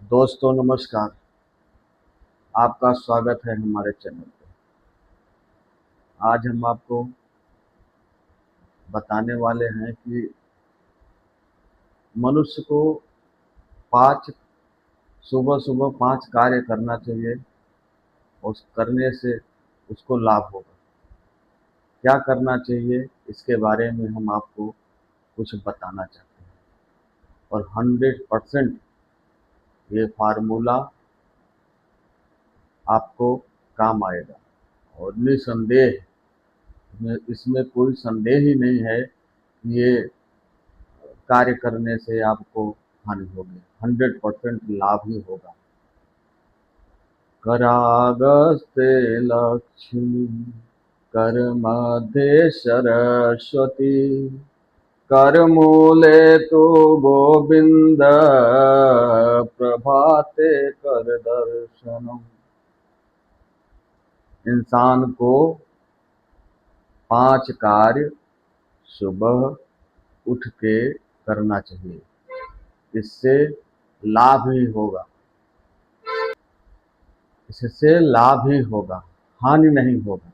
दोस्तों नमस्कार। आपका स्वागत है हमारे चैनल पे। आज हम आपको बताने वाले हैं कि मनुष्य को पांच सुबह सुबह 5 कार्य करना चाहिए। उस करने से उसको लाभ होगा। क्या करना चाहिए इसके बारे में हम आपको कुछ बताना चाहते हैं और 100% ये फार्मूला आपको काम आएगा और निसंदेह इसमें कोई संदेह ही नहीं है कि ये कार्य करने से आपको हानि होगी। 100% लाभ ही होगा। करागस्ते लक्ष्मी, कर मध्ये सरस्वती, कर मूले तो गोविंद, प्रभाते कर दर्शनम। इंसान को 5 कार्य सुबह उठ के करना चाहिए। इससे लाभ ही होगा। इससे लाभ ही होगा, हानि नहीं होगा।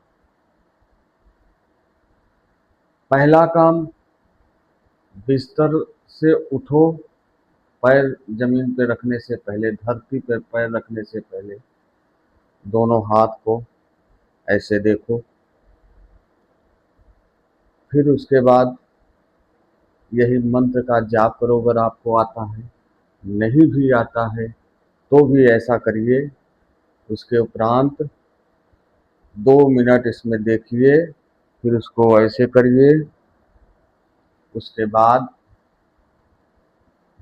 पहला काम, बिस्तर से उठो। पैर जमीन पे रखने से पहले, धरती पर पैर रखने से पहले दोनों हाथ को ऐसे देखो। फिर उसके बाद यही मंत्र का जाप करो। अगर आपको आता है, नहीं भी आता है तो भी ऐसा करिए। उसके उपरांत 2 मिनट इसमें देखिए, फिर उसको ऐसे करिए। उसके बाद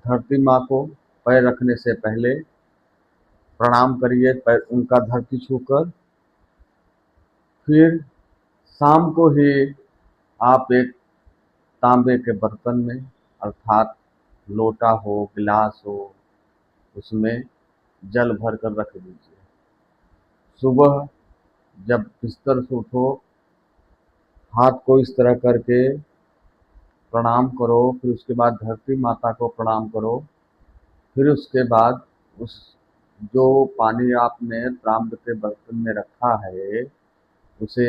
धरती माँ को पैर रखने से पहले प्रणाम करिए, पैर उनका धरती छूकर। फिर शाम को ही आप एक तांबे के बर्तन में, अर्थात लोटा हो, गिलास हो, उसमें जल भर कर रख दीजिए। सुबह जब बिस्तर से उठो, हाथ को इस तरह करके प्रणाम करो। फिर उसके बाद धरती माता को प्रणाम करो। फिर उसके बाद उस जो पानी आपने तांबे के बर्तन में रखा है उसे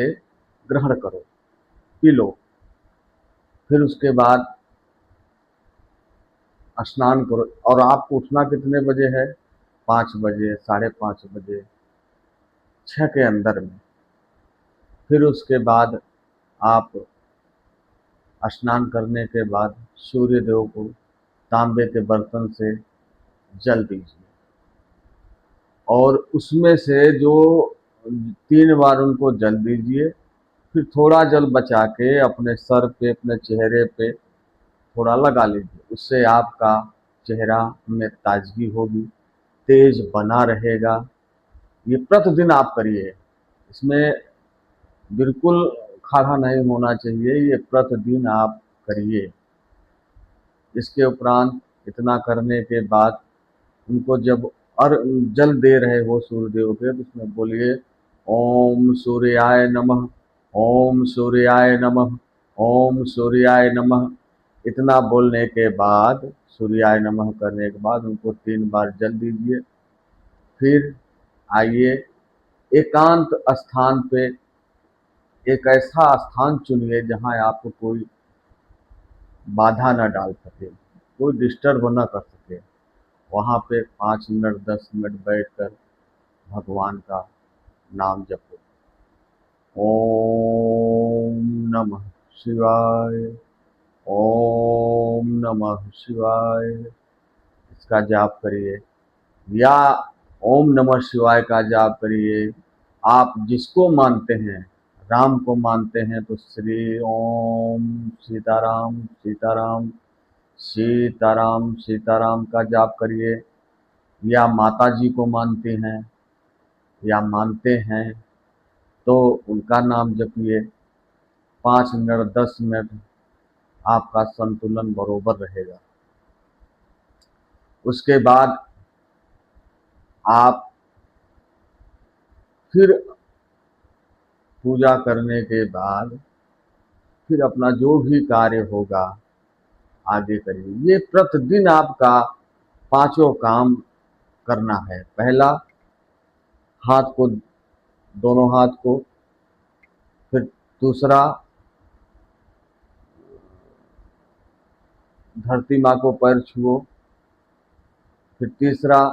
ग्रहण करो, पी लो। फिर उसके बाद स्नान करो। और आपको उठना कितने बजे है? 5 बजे, 5:30 बजे, 6 के अंदर में। फिर उसके बाद आप स्नान करने के बाद सूर्य देव को तांबे के बर्तन से जल दीजिए और उसमें से जो 3 बार उनको जल दीजिए। फिर थोड़ा जल बचा के अपने सर पे, अपने चेहरे पे थोड़ा लगा लीजिए। उससे आपका चेहरा में ताजगी होगी, तेज बना रहेगा। ये प्रतिदिन आप करिए। इसमें बिल्कुल खाड़ा नहीं होना चाहिए। ये प्रतिदिन आप करिए। इसके उपरांत इतना करने के बाद उनको जब और जल दे रहे हो सूर्यदेव के, तो उसमें बोलिए ओम सूर्याय नमः, ओम सूर्याय नमः, ओम सूर्याय नमः। इतना बोलने के बाद, सूर्याय नमः करने के बाद उनको 3 बार जल दीजिए। फिर आइए एकांत स्थान पे, एक ऐसा स्थान चुनिए जहाँ आपको कोई बाधा न डाल सके, कोई डिस्टर्ब न कर सके। वहाँ पे 5 मिनट 10 मिनट बैठकर भगवान का नाम जपो। ओम नमः शिवाय, ओम नमः शिवाय, इसका जाप करिए। या ओम नमः शिवाय का जाप करिए। आप जिसको मानते हैं, राम को मानते हैं तो श्री ओम सीताराम सीताराम सीताराम सीताराम का जाप करिए। या माता जी को मानते हैं या मानते हैं तो उनका नाम जपिए। 5 मिनट 10 मिनट आपका संतुलन बरोबर रहेगा। उसके बाद आप फिर पूजा करने के बाद फिर अपना जो भी कार्य होगा आगे करिए। ये प्रतिदिन आपका 5 काम करना है। पहला, हाथ को, दोनों हाथ को, फिर दूसरा, धरती माँ को पैर छुओ, फिर तीसरा,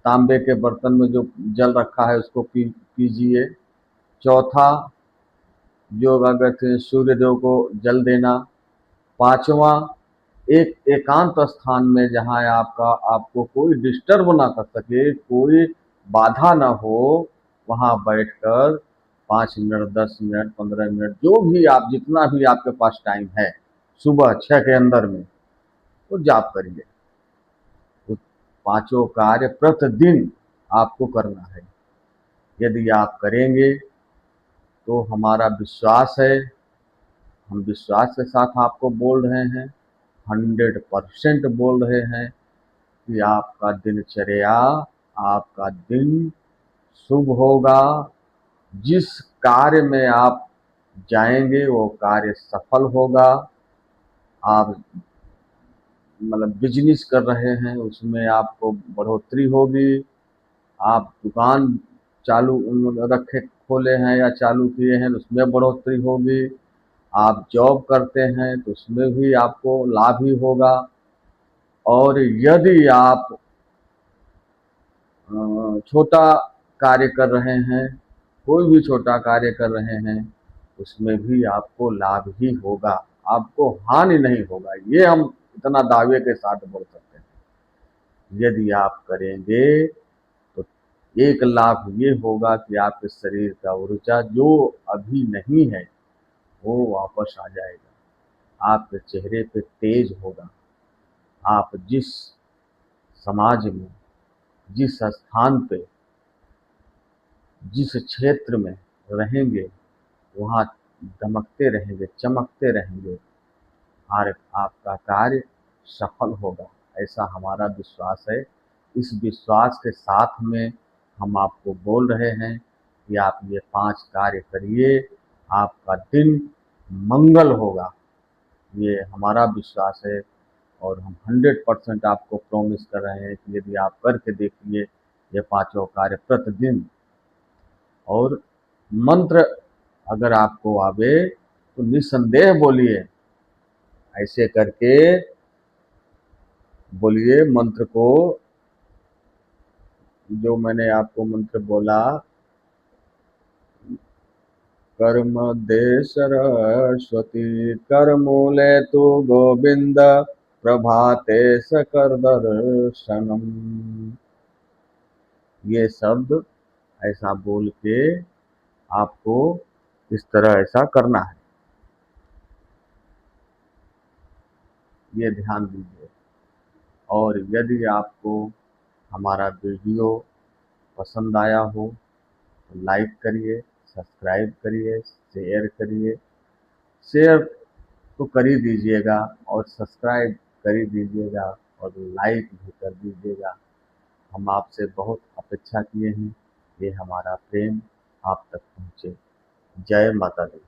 तांबे के बर्तन में जो जल रखा है उसको पीजिए। चौथा, जो अगर सूर्य देव को जल देना। पांचवा, एक एकांत स्थान में जहाँ आपका आपको कोई डिस्टर्ब ना कर सके, कोई बाधा ना हो, वहाँ बैठकर 5 मिनट, 10 मिनट, 15 मिनट, जो भी आप, जितना भी आपके पास टाइम है, सुबह 6 के अंदर में वो जाप करिए। तो पांचों कार्य प्रतिदिन आपको करना है। यदि आप करेंगे तो हमारा विश्वास है, हम विश्वास के साथ आपको बोल रहे हैं, 100% बोल रहे हैं कि आपका दिनचर्या, आपका दिन शुभ होगा। जिस कार्य में आप जाएंगे वो कार्य सफल होगा। आप मतलब बिजनेस कर रहे हैं, उसमें आपको बढ़ोतरी होगी। आप दुकान चालू रखे खोले हैं या चालू किए हैं, उसमें बढ़ोतरी होगी। आप जॉब करते हैं तो उसमें भी आपको लाभ ही होगा। और यदि आप छोटा कार्य कर रहे हैं, कोई भी छोटा कार्य कर रहे हैं, उसमें भी आपको लाभ ही होगा, आपको हानि नहीं होगा। ये हम इतना दावे के साथ बोल सकते हैं। यदि आप करेंगे तो एक लाभ ये होगा कि आपके शरीर का ऊर्जा जो अभी नहीं है वो वापस आ जाएगा। आपके चेहरे पे तेज होगा। आप जिस समाज में, जिस स्थान पे, जिस क्षेत्र में रहेंगे, वहाँ दमकते रहेंगे, चमकते रहेंगे और आपका कार्य सफल होगा, ऐसा हमारा विश्वास है। इस विश्वास के साथ में हम आपको बोल रहे हैं कि आप ये 5 कार्य करिए, आपका दिन मंगल होगा। ये हमारा विश्वास है और हम 100% आपको प्रॉमिस कर रहे हैं कि यदि आप करके देखिए ये पांचों कार्य प्रतिदिन। और मंत्र अगर आपको आवे तो निसंदेह बोलिए, ऐसे करके बोलिए मंत्र को। जो मैंने आपको मंत्र बोला, कर्म दे सरस्वती, कर मूले तु गोविंद, प्रभाते सकल दर्शनम। ये शब्द ऐसा बोल के आपको इस तरह ऐसा करना है, ये ध्यान दीजिए। और यदि आपको हमारा वीडियो पसंद आया हो तो लाइक करिए, सब्सक्राइब करिए, शेयर करिए। शेयर तो कर ही दीजिएगा और सब्सक्राइब कर ही दीजिएगा और लाइक भी कर दीजिएगा। हम आपसे बहुत अपेक्षा किए हैं, ये हमारा प्रेम आप तक पहुँचे। जय माता दी।